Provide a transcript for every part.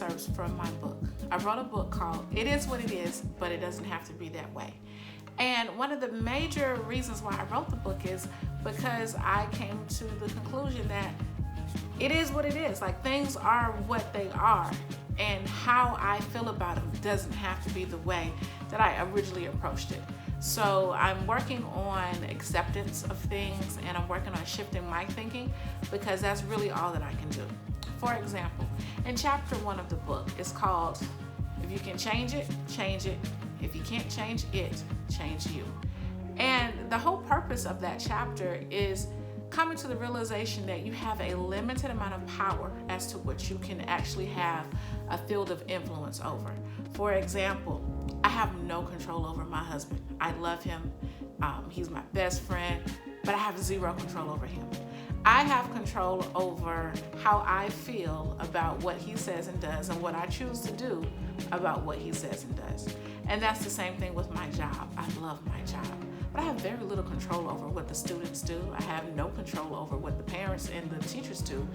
excerpts from my book. I wrote a book called It Is What It Is, but It Doesn't Have to Be That Way. And one of the major reasons why I wrote the book is because I came to the conclusion that it is what it is. Like, things are what they are, and how I feel about them doesn't have to be the way that I originally approached it. So I'm working on acceptance of things, and I'm working on shifting my thinking, because that's really all that I can do. For example, in chapter 1 of the book, it's called, If You Can Change It, Change It. If you can't change it, change you. And the whole purpose of that chapter is coming to the realization that you have a limited amount of power as to what you can actually have a field of influence over. For example, I have no control over my husband. I love him. He's my best friend, but I have zero control over him. I have control over how I feel about what he says and does, and what I choose to do about what he says and does. And that's the same thing with my job. I love my job, but I have very little control over what the students do. I have no control over what the parents and the teachers do.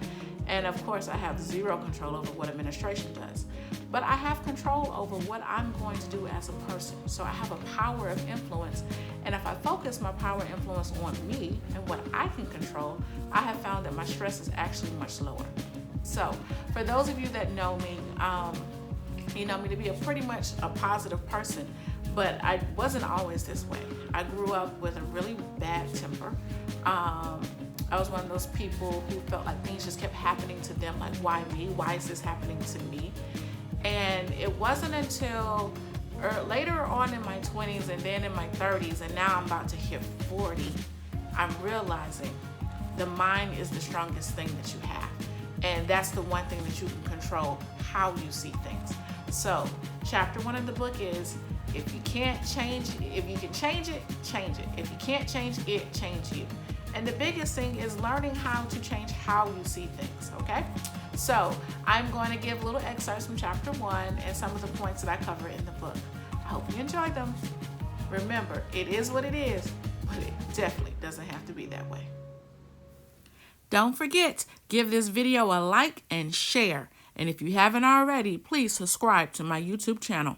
And of course, I have zero control over what administration does. But I have control over what I'm going to do as a person. So I have a power of influence. And if I focus my power and influence on me and what I can control, I have found that my stress is actually much lower. So for those of you that know me, you know me to be pretty much a positive person, but I wasn't always this way. I grew up with a really bad temper. I was one of those people who felt like things just kept happening to them. Like, why me? Why is this happening to me? And it wasn't until later on in my 20s and then in my 30s, and now I'm about to hit 40, I'm realizing the mind is the strongest thing that you have. And that's the one thing that you can control, how you see things. So chapter 1 of the book is, if you can change it, change it. If you can't change it, change you. And the biggest thing is learning how to change how you see things, okay? So I'm going to give little excerpts from chapter 1 and some of the points that I cover in the book. I hope you enjoyed them. Remember, it is what it is, but it definitely doesn't have to be that way. Don't forget, give this video a like and share. And if you haven't already, please subscribe to my YouTube channel.